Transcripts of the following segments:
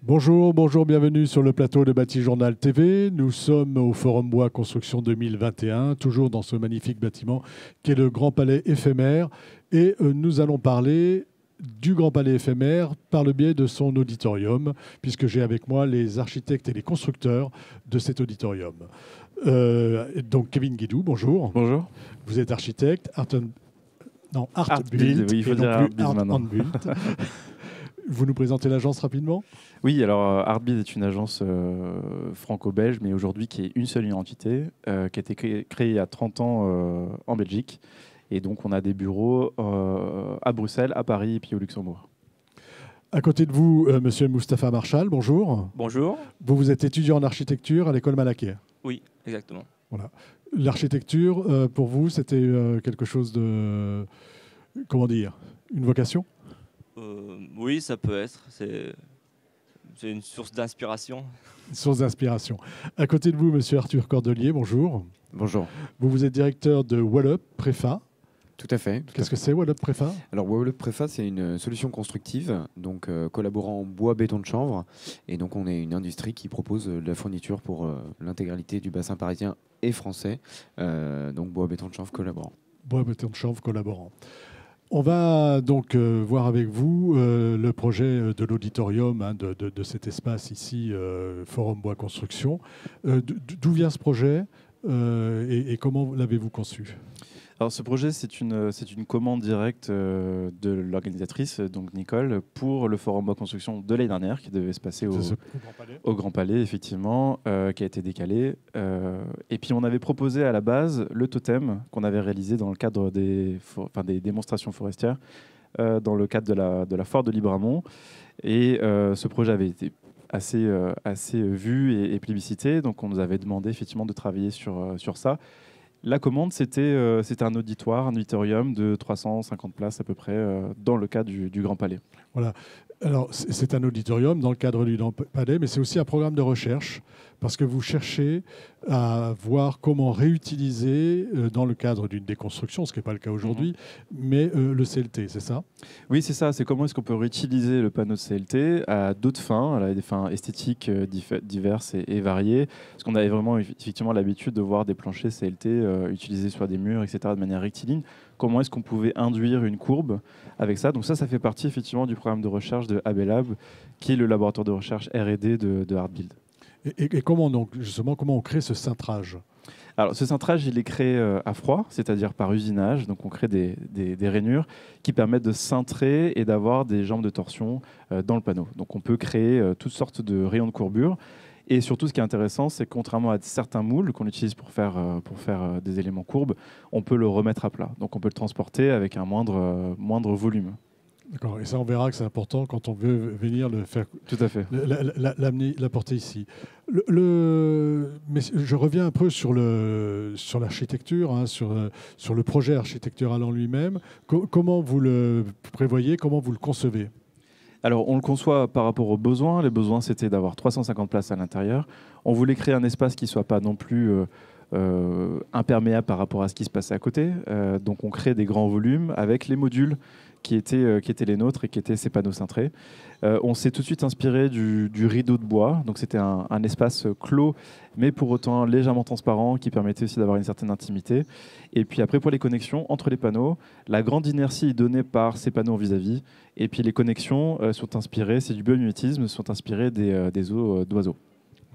Bonjour, bonjour, bienvenue sur le plateau de Bâti Journal TV. Nous sommes au Forum Bois Construction 2021, toujours dans ce magnifique bâtiment qui est le Grand Palais éphémère. Et nous allons parler du Grand Palais éphémère par le biais de son auditorium, puisque j'ai avec moi les architectes et les constructeurs de cet auditorium. Donc Kevin Guédou, bonjour. Bonjour. Vous êtes architecte, Art Build, oui, il faut dire Art Build maintenant. Vous nous présentez l'agence rapidement ? Oui, alors Art Build est une agence franco-belge, mais aujourd'hui qui est une seule entité, qui a été créée il y a 30 ans en Belgique. Et donc on a des bureaux à Bruxelles, à Paris et puis au Luxembourg. À côté de vous, monsieur Moustapha Marchal, bonjour. Bonjour. Vous êtes étudiant en architecture à l'école Malaquais. Oui, exactement. Voilà. L'architecture, pour vous, c'était quelque chose de... Comment dire ? Une vocation ? Oui, ça peut être. C'est une source d'inspiration. Une source d'inspiration. À côté de vous, monsieur Arthur Cordelier, bonjour. Bonjour. Vous êtes directeur de Wallup Préfa. Tout à fait. Qu'est-ce que c'est Wallup Préfa ? Alors Wallup Préfa, c'est une solution constructive, donc collaborant en bois, béton de chanvre. Et donc on est une industrie qui propose de la fourniture pour l'intégralité du bassin parisien et français. Donc bois, béton de chanvre collaborant. Bois, béton de chanvre collaborant. On va donc voir avec vous le projet de l'auditorium de cet espace ici, Forum Bois Construction. D'où vient ce projet et comment l'avez-vous conçu ? Alors ce projet, c'est une commande directe de l'organisatrice, donc Nicole, pour le Forum Bois Construction de l'année dernière, qui devait se passer au Grand Palais, effectivement, qui a été décalé. Et puis on avait proposé à la base le totem qu'on avait réalisé dans le cadre des démonstrations forestières, dans le cadre de la foire de Libramont. Et ce projet avait été assez vu et plébiscité, donc on nous avait demandé effectivement de travailler sur ça. La commande, c'était un auditorium de 350 places à peu près dans le cadre du Grand Palais. Voilà. Alors, c'est un auditorium dans le cadre du Grand Palais, mais c'est aussi un programme de recherche parce que vous cherchez à voir comment réutiliser dans le cadre d'une déconstruction, ce qui n'est pas le cas aujourd'hui, mais le CLT, c'est ça ? Oui, c'est ça. C'est comment est-ce qu'on peut réutiliser le panneau de CLT à d'autres fins, à des fins esthétiques diverses et variées. Parce qu'on avait vraiment effectivement l'habitude de voir des planchers CLT utilisés sur des murs, etc., de manière rectiligne. Comment est-ce qu'on pouvait induire une courbe avec ça ? Donc ça fait partie effectivement du programme de recherche de AB Lab, qui est le laboratoire de recherche R&D de Art Build. Et comment donc justement comment on crée ce cintrage ? Alors ce cintrage, il est créé à froid, c'est-à-dire par usinage. Donc on crée des rainures qui permettent de cintrer et d'avoir des jambes de torsion dans le panneau. Donc on peut créer toutes sortes de rayons de courbure. Et surtout, ce qui est intéressant, c'est que contrairement à certains moules qu'on utilise pour faire des éléments courbes, on peut le remettre à plat. Donc on peut le transporter avec un moindre volume. D'accord, et ça on verra que c'est important quand on veut venir le faire. Tout à fait. L'apporter ici. Mais je reviens un peu sur l'architecture, sur le projet architectural en lui-même. Comment vous le prévoyez, comment vous le concevez ? Alors, on le conçoit par rapport aux besoins. Les besoins, c'était d'avoir 350 places à l'intérieur. On voulait créer un espace qui ne soit pas non plus imperméable par rapport à ce qui se passait à côté. Donc, on crée des grands volumes avec les modules qui étaient les nôtres et qui étaient ces panneaux cintrés. On s'est tout de suite inspiré du rideau de bois. Donc, c'était un espace clos, mais pour autant légèrement transparent, qui permettait aussi d'avoir une certaine intimité. Et puis après, pour les connexions entre les panneaux, la grande inertie est donnée par ces panneaux vis-à-vis. Et puis les connexions sont inspirées, c'est du biomimétisme, sont inspirées des os d'oiseaux.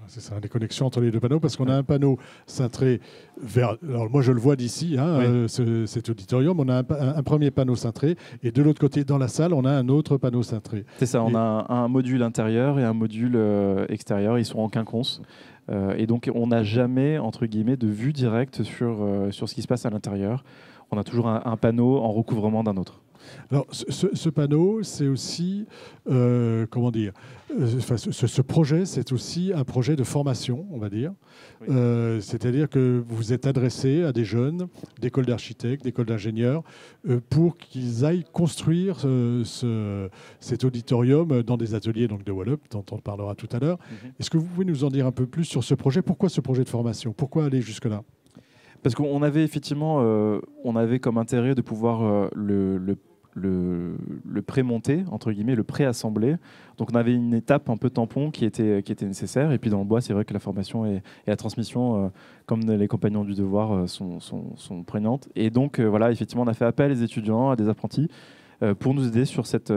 C'est ça, les connexions entre les deux panneaux, parce qu'on a un panneau cintré vers... Alors moi, je le vois d'ici, oui. Cet auditorium, on a un premier panneau cintré, et de l'autre côté, dans la salle, on a un autre panneau cintré. C'est ça, on a un module intérieur et un module extérieur, ils sont en quinconce. Et donc, on n'a jamais, entre guillemets, de vue directe sur ce qui se passe à l'intérieur. On a toujours un panneau en recouvrement d'un autre. Alors, ce panneau, c'est aussi, comment dire, ce projet, c'est aussi un projet de formation, on va dire. Oui. C'est-à-dire que vous vous êtes adressé à des jeunes d'écoles d'architectes, d'écoles d'ingénieurs, pour qu'ils aillent construire cet auditorium dans des ateliers donc, de Wallup, dont on parlera tout à l'heure. Est-ce que vous pouvez nous en dire un peu plus sur ce projet ? Pourquoi ce projet de formation ? Pourquoi aller jusque-là ? Parce qu'on avait effectivement, on avait comme intérêt de pouvoir le le pré-monté, entre guillemets, le pré-assemblé. Donc on avait une étape un peu tampon qui était nécessaire. Et puis dans le bois, c'est vrai que la formation et la transmission, comme les compagnons du devoir, sont prégnantes. Et donc voilà, effectivement, on a fait appel à des étudiants, à des apprentis, pour nous aider sur cette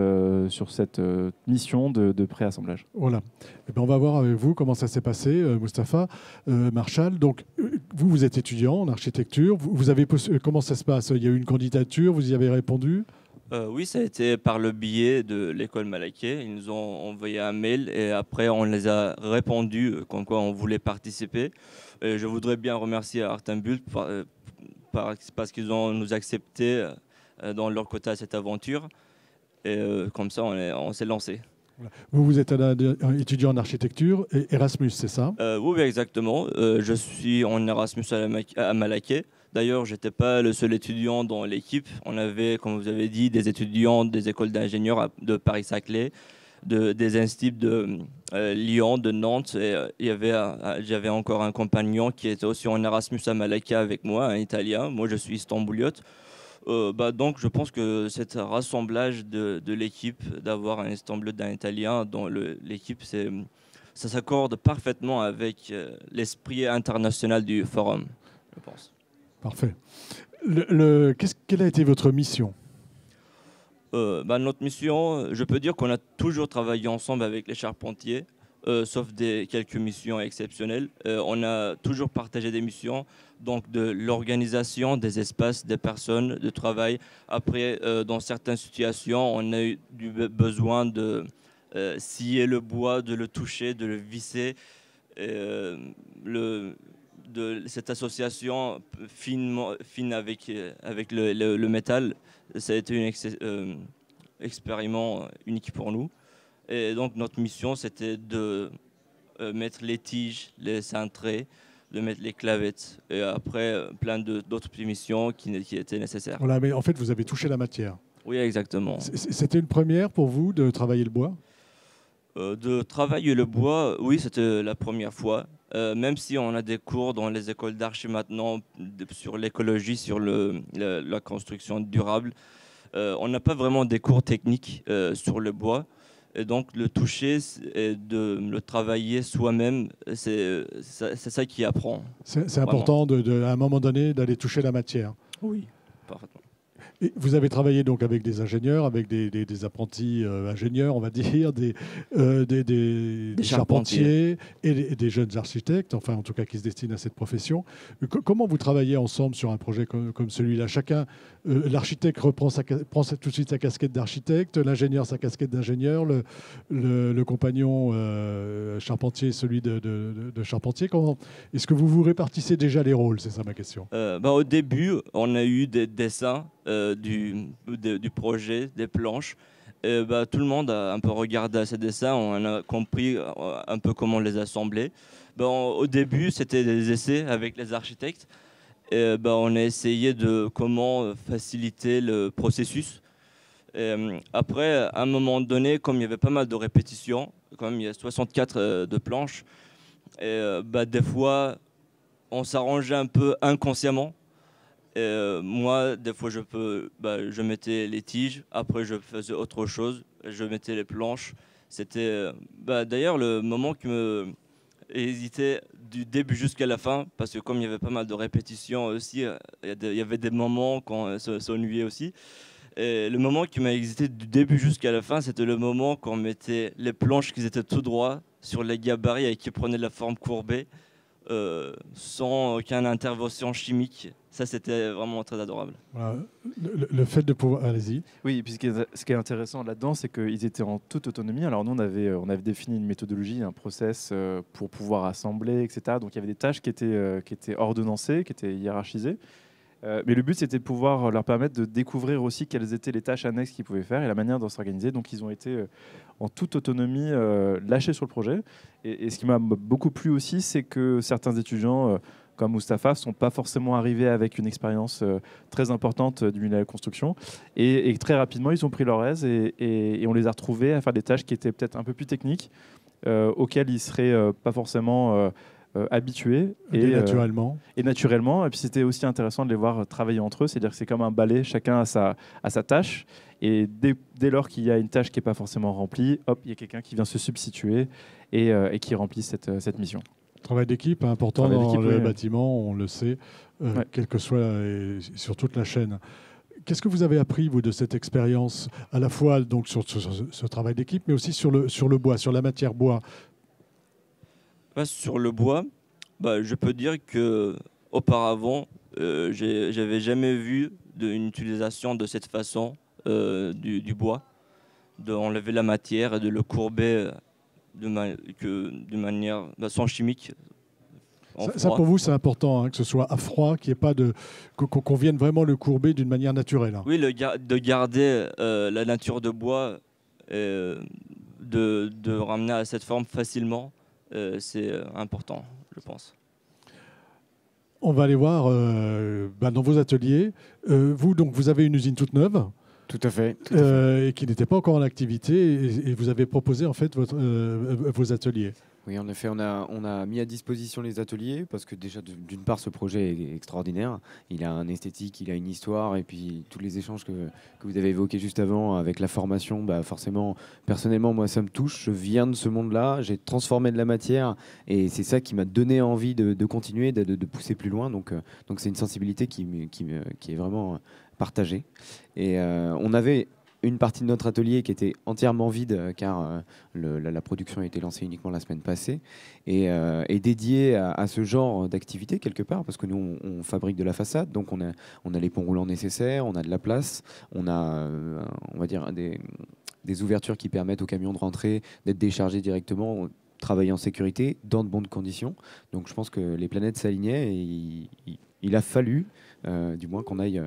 mission de pré-assemblage. Voilà. Eh bien, on va voir avec vous comment ça s'est passé, Mustapha, Marshall. Donc, vous êtes étudiant en architecture. Vous avez comment ça se passe? Il y a eu une candidature, vous y avez répondu? Oui, ça a été par le biais de l'école Malaquais. Ils nous ont envoyé un mail et après on les a répondu comme quoi on voulait participer. Et je voudrais bien remercier Artembult parce qu'ils ont nous accepté dans leur quota à cette aventure. Et comme ça, on s'est lancé. Voilà. Vous êtes un étudiant en architecture et Erasmus, c'est ça? Oui, exactement. Je suis en Erasmus à Malaquais. D'ailleurs, je n'étais pas le seul étudiant dans l'équipe. On avait, comme vous avez dit, des étudiants des écoles d'ingénieurs de Paris-Saclay, des instituts de Lyon, de Nantes. Et j'avais encore un compagnon qui était aussi en Erasmus à Malaquais avec moi, un Italien. Moi, je suis istanbouliote. Donc, je pense que cet rassemblage de l'équipe, d'avoir un Istanbuliote d'un Italien dans l'équipe, ça s'accorde parfaitement avec l'esprit international du forum, je pense. Parfait. Quelle a été votre mission? Notre mission, je peux dire qu'on a toujours travaillé ensemble avec les charpentiers, sauf quelques missions exceptionnelles. On a toujours partagé des missions, donc de l'organisation des espaces, des personnes de travail. Après, dans certaines situations, on a eu besoin de scier le bois, de le toucher, de le visser. De cette association fine avec le métal, ça a été un expériment unique pour nous. Et donc notre mission, c'était de mettre les tiges, les cintrés, de mettre les clavettes, et après plein d'autres missions qui étaient nécessaires. Voilà, mais en fait, vous avez touché la matière. Oui, exactement. C'était une première pour vous de travailler le bois? De travailler le bois, oui, c'était la première fois. Même si on a des cours dans les écoles d'archi maintenant sur l'écologie, sur la construction durable, on n'a pas vraiment des cours techniques sur le bois. Et donc le toucher et de le travailler soi-même, c'est ça qui apprend. C'est important à un moment donné d'aller toucher la matière. Oui, parfaitement. Et vous avez travaillé donc avec des ingénieurs, avec des apprentis ingénieurs, on va dire, des charpentiers et des jeunes architectes, enfin en tout cas qui se destinent à cette profession. Comment vous travaillez ensemble sur un projet comme celui-là? Chacun, l'architecte prend tout de suite sa casquette d'architecte, l'ingénieur sa casquette d'ingénieur, le compagnon charpentier celui de charpentier. Est-ce que vous vous répartissez déjà les rôles? C'est ça ma question. Au début, on a eu des dessins du projet, des planches. Tout le monde a un peu regardé ces dessins, on a compris un peu comment les assembler. Au début, c'était des essais avec les architectes. On a essayé de comment faciliter le processus. Après, à un moment donné, comme il y avait pas mal de répétitions, comme il y a 64 de planches, des fois, on s'arrangeait un peu inconsciemment. Moi, des fois, je mettais les tiges, après je faisais autre chose, je mettais les planches. C'était d'ailleurs le moment qui me hésitait du début jusqu'à la fin, parce que comme il y avait pas mal de répétitions aussi, il y avait des moments quand on s'ennuyait aussi. Et le moment qui m'a hésité du début jusqu'à la fin, c'était le moment quand on mettait les planches qui étaient tout droit sur les gabarits et qui prenaient la forme courbée, sans aucune intervention chimique. Ça, c'était vraiment très adorable. Voilà. Le fait de pouvoir... Allez-y. Oui, et puis ce qui est intéressant là-dedans, c'est qu'ils étaient en toute autonomie. Alors nous, on avait défini une méthodologie, un process pour pouvoir assembler, etc. Donc il y avait des tâches qui étaient ordonnancées, qui étaient hiérarchisées. Mais le but, c'était de pouvoir leur permettre de découvrir aussi quelles étaient les tâches annexes qu'ils pouvaient faire et la manière de s'organiser. Donc ils ont été en toute autonomie lâchés sur le projet. Et ce qui m'a beaucoup plu aussi, c'est que certains étudiants... comme Mustapha, ne sont pas forcément arrivés avec une expérience très importante du milieu de la construction. Et très rapidement, ils ont pris leur aise et on les a retrouvés à faire des tâches qui étaient peut-être un peu plus techniques, auxquelles ils ne seraient pas forcément habitués. Et naturellement. Et naturellement. Et puis c'était aussi intéressant de les voir travailler entre eux. C'est-à-dire que c'est comme un ballet, chacun a sa tâche. Et dès lors qu'il y a une tâche qui n'est pas forcément remplie, hop, il y a quelqu'un qui vient se substituer et qui remplit cette mission. Travail d'équipe important dans le bâtiment, on le sait, quel que soit, et sur toute la chaîne. Qu'est-ce que vous avez appris, vous, de cette expérience, à la fois donc, sur ce travail d'équipe, mais aussi sur le bois, sur la matière bois? Sur le bois, je peux dire qu'auparavant, j'avais jamais vu une utilisation de cette façon du bois, d'enlever la matière et de le courber d'une manière sans chimique. Ça, pour vous, c'est important, hein, que ce soit à froid, qu'on vienne vraiment le courber d'une manière naturelle. Hein. Oui, de garder la nature de bois, de ramener à cette forme facilement, c'est important, je pense. On va aller voir dans vos ateliers. Vous avez une usine toute neuve. Tout à fait. Et qui n'était pas encore en activité, et vous avez proposé en fait vos ateliers. Oui, en effet, on a mis à disposition les ateliers parce que déjà, d'une part, ce projet est extraordinaire. Il a un esthétique, il a une histoire, et puis tous les échanges que vous avez évoqués juste avant avec la formation, forcément, personnellement, moi, ça me touche. Je viens de ce monde-là, j'ai transformé de la matière, et c'est ça qui m'a donné envie de continuer, de pousser plus loin. Donc c'est une sensibilité qui est vraiment partagée. Et on avait une partie de notre atelier qui était entièrement vide car la production a été lancée uniquement la semaine passée et dédiée à ce genre d'activité quelque part parce que nous on fabrique de la façade, donc on a les ponts roulants nécessaires, on a de la place, on a on va dire des ouvertures qui permettent aux camions de rentrer, d'être déchargés directement, travailler en sécurité dans de bonnes conditions. Donc je pense que les planètes s'alignaient et il a fallu du moins qu'on aille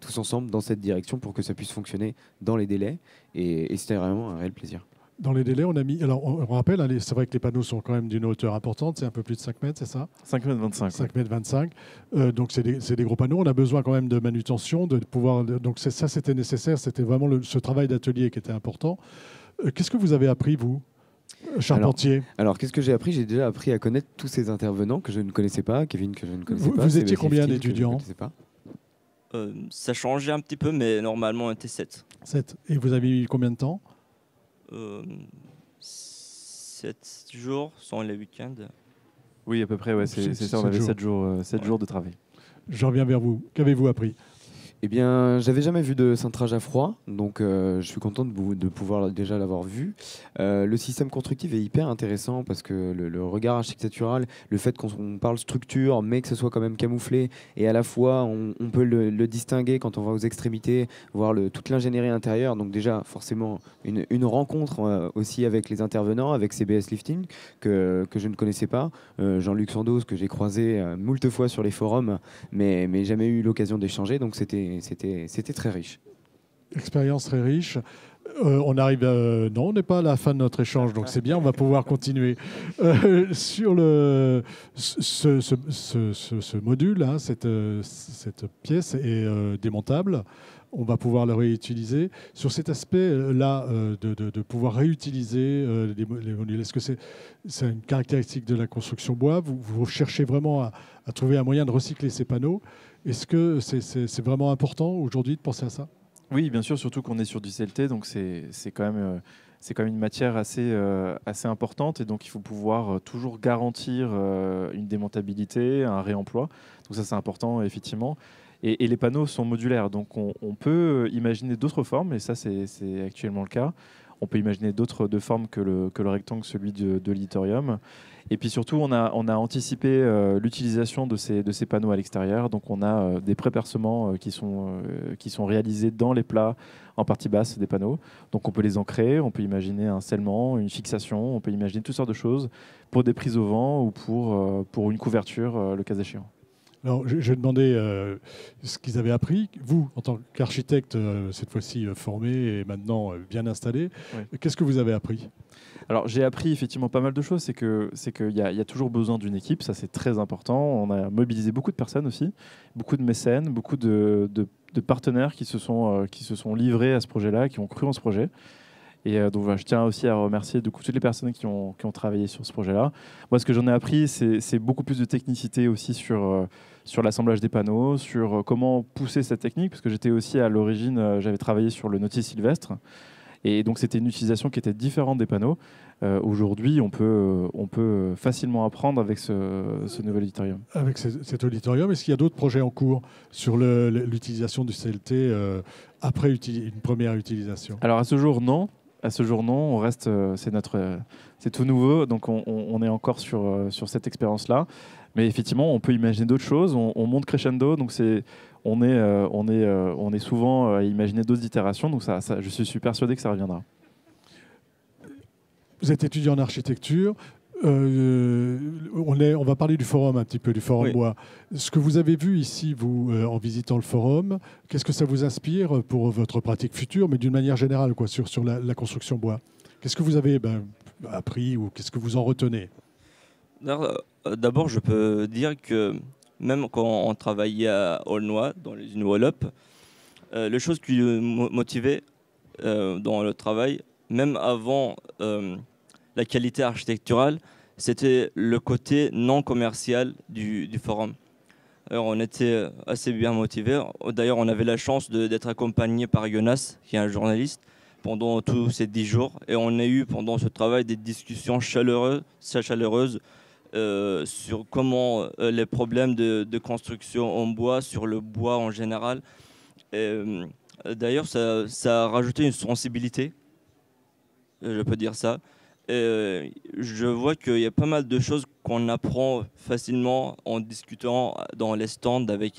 tous ensemble dans cette direction pour que ça puisse fonctionner dans les délais. Et c'était vraiment un réel plaisir. Dans les délais, on a mis... Alors, on rappelle, hein, c'est vrai que les panneaux sont quand même d'une hauteur importante, c'est un peu plus de 5 mètres, c'est ça ? 5,25 m. 5,25 m. Donc, c'est des gros panneaux. On a besoin quand même de manutention, de pouvoir... Donc, ça, c'était nécessaire. C'était vraiment ce travail d'atelier qui était important. Qu'est-ce que vous avez appris, vous, charpentier? Alors, qu'est-ce que j'ai appris? J'ai déjà appris à connaître tous ces intervenants que je ne connaissais pas, Kevin que je ne connaissais pas. Vous étiez combien d'étudiants? Ça changeait un petit peu, mais normalement on était 7. 7. Et vous avez eu combien de temps? 7 jours, sans les week-ends. Oui, à peu près, ouais, c'est ça, on avait 7 jours de travail. Je reviens vers vous. Qu'avez-vous appris? Eh bien, j'avais jamais vu de cintrage à froid, donc je suis content de pouvoir déjà l'avoir vu. Le système constructif est hyper intéressant parce que le regard architectural, le fait qu'on parle structure, mais que ce soit quand même camouflé, et à la fois on peut le distinguer quand on va aux extrémités, voir toute l'ingénierie intérieure. Donc déjà, forcément, une rencontre aussi avec les intervenants, avec CBS Lifting, que je ne connaissais pas. Jean-Luc Sandoz, que j'ai croisé moult fois sur les forums, mais jamais eu l'occasion d'échanger, donc c'était très riche. Expérience très riche. On arrive non, on n'est pas à la fin de notre échange, donc c'est bien, on va pouvoir continuer. Sur ce module, hein, cette pièce est démontable. On va pouvoir le réutiliser. Sur cet aspect-là, de pouvoir réutiliser les modules, est-ce que c'est une caractéristique de la construction bois? Vous cherchez vraiment à trouver un moyen de recycler ces panneaux. Est-ce que c'est vraiment important aujourd'hui de penser à ça? Oui, bien sûr, surtout qu'on est sur du CLT, donc c'est quand même une matière assez importante, et donc il faut pouvoir toujours garantir une démontabilité, un réemploi. Donc ça, c'est important, effectivement. Et les panneaux sont modulaires, donc on peut imaginer d'autres formes, et ça, c'est actuellement le cas. On peut imaginer d'autres formes que le rectangle, celui de l'Itorium. Et puis surtout, on a anticipé l'utilisation de ces panneaux à l'extérieur. Donc on a des pré-percements qui sont réalisés dans les plats en partie basse des panneaux. Donc on peut les ancrer, on peut imaginer un scellement, une fixation, on peut imaginer toutes sortes de choses pour des prises au vent ou pour une couverture, le cas échéant. Alors, je demandais ce qu'ils avaient appris. Vous, en tant qu'architecte, cette fois-ci formé et maintenant bien installé, oui. Qu'est-ce que vous avez appris? Alors, j'ai appris effectivement pas mal de choses. C'est qu'il y a toujours besoin d'une équipe, ça c'est très important. On a mobilisé beaucoup de personnes aussi, beaucoup de mécènes, beaucoup de partenaires qui se sont livrés à ce projet-là, qui ont cru en ce projet. Et donc voilà, je tiens aussi à remercier du coup, toutes les personnes qui ont travaillé sur ce projet-là. Moi, ce que j'en ai appris, c'est beaucoup plus de technicité aussi sur l'assemblage des panneaux, sur comment pousser cette technique, parce que j'étais aussi à l'origine, j'avais travaillé sur le Nautilus Sylvestre. Et donc, c'était une utilisation qui était différente des panneaux. Aujourd'hui, on peut facilement apprendre avec ce nouvel auditorium. Avec cet auditorium, est-ce qu'il y a d'autres projets en cours sur l'utilisation du CLT après une première utilisation? Alors, à ce jour, non. À ce jour, non. On reste, c'est tout nouveau, donc on est encore sur cette expérience-là. Mais effectivement, on peut imaginer d'autres choses. On monte crescendo, donc on est souvent à imaginer d'autres itérations. Donc je suis persuadé que ça reviendra. Vous êtes étudiant en architecture. On va parler du forum un petit peu, du forum bois. Ce que vous avez vu ici, vous, en visitant le forum, qu'est-ce que ça vous inspire pour votre pratique future, mais d'une manière générale, quoi, sur la construction bois? Qu'est-ce que vous avez appris ou qu'est-ce que vous en retenez? D'abord, je peux dire que même quand on travaillait à Aulnoy, dans l'usine Wallop, les choses qui me motivaient dans le travail, même avant la qualité architecturale, c'était le côté non commercial du forum. Alors, on était assez bien motivés. D'ailleurs, on avait la chance d'être accompagné par Jonas, qui est un journaliste, pendant tous ces 10 jours. Et on a eu pendant ce travail des discussions chaleureuses sur comment les problèmes de construction en bois, sur le bois en général. D'ailleurs, ça a rajouté une sensibilité, je peux dire ça. Je vois qu'il y a pas mal de choses qu'on apprend facilement en discutant dans les stands avec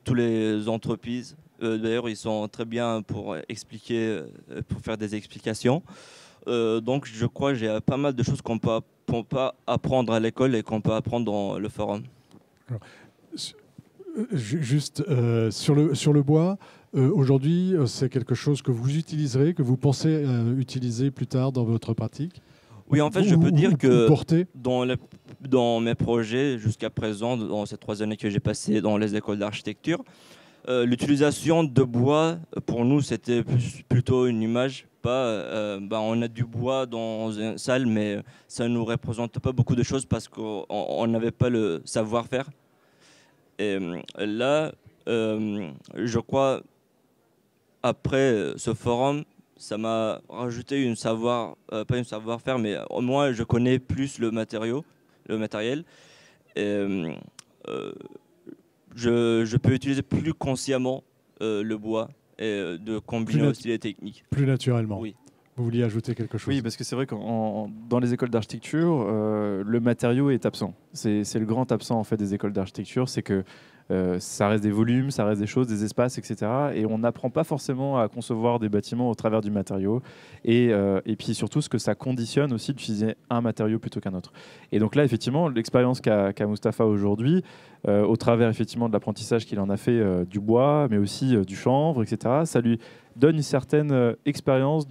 toutes les entreprises. D'ailleurs, ils sont très bien pour faire des explications. Donc, je crois qu'il y a pas mal de choses qu'on peut pas apprendre à l'école et qu'on peut apprendre dans le forum. Alors, juste sur le bois, aujourd'hui, c'est quelque chose que vous utiliserez, que vous pensez utiliser plus tard dans votre pratique? Oui, en fait, je peux dire que dans mes projets jusqu'à présent, dans ces 3 années que j'ai passées dans les écoles d'architecture, l'utilisation de bois, pour nous, c'était plutôt une image. On a du bois dans une salle, mais ça ne nous représente pas beaucoup de choses parce qu'on n'avait pas le savoir-faire. Et là, je crois, après ce forum, ça m'a rajouté pas une savoir-faire, mais au moins je connais plus le matériel. Et, je peux utiliser plus consciemment le bois et de combiner aussi les techniques. Plus naturellement. Oui. Vous vouliez ajouter quelque chose? Oui, parce que c'est vrai que dans les écoles d'architecture, le matériau est absent. C'est le grand absent en fait des écoles d'architecture, c'est que ça reste des volumes, ça reste des choses, des espaces, etc. Et on n'apprend pas forcément à concevoir des bâtiments au travers du matériau. Et puis surtout, ce que ça conditionne aussi d'utiliser un matériau plutôt qu'un autre. Et donc là, effectivement, l'expérience qu'a Mustapha aujourd'hui, au travers effectivement de l'apprentissage qu'il en a fait du bois, mais aussi du chanvre, etc., ça lui donne une certaine expérience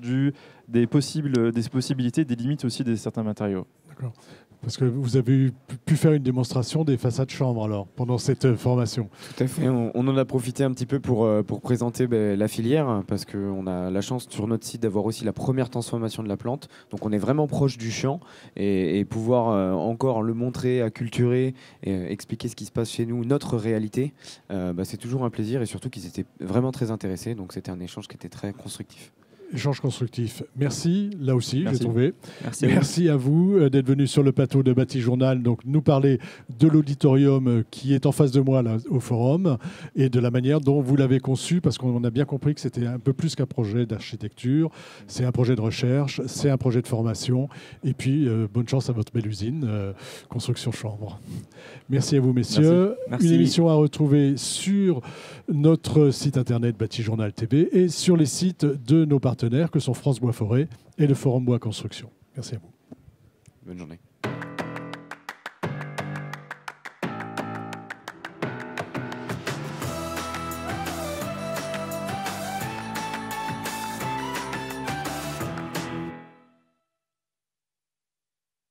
des possibilités, des limites aussi de certains matériaux. D'accord. Parce que vous avez pu faire une démonstration des façades chanvre alors, pendant cette formation. Tout à fait. On en a profité un petit peu pour présenter la filière, parce qu'on a la chance sur notre site d'avoir aussi la première transformation de la plante. Donc on est vraiment proche du champ et pouvoir encore le montrer, acculturer et expliquer ce qui se passe chez nous, notre réalité, c'est toujours un plaisir et surtout qu'ils étaient vraiment très intéressés. Donc c'était un échange qui était très constructif. Échange constructif. Merci, là aussi, j'ai trouvé. Merci à vous d'être venu sur le plateau de Bâti Journal, donc nous parler de l'auditorium qui est en face de moi là, au forum et de la manière dont vous l'avez conçu, parce qu'on a bien compris que c'était un peu plus qu'un projet d'architecture, c'est un projet de recherche, c'est un projet de formation, et puis bonne chance à votre belle usine, Construction Chanvre. Merci à vous, messieurs. Merci. Une émission à retrouver sur notre site internet Bâti Journal TV et sur les sites de nos partenaires que sont France Bois Forêt et le Forum Bois Construction. Merci à vous. Bonne journée.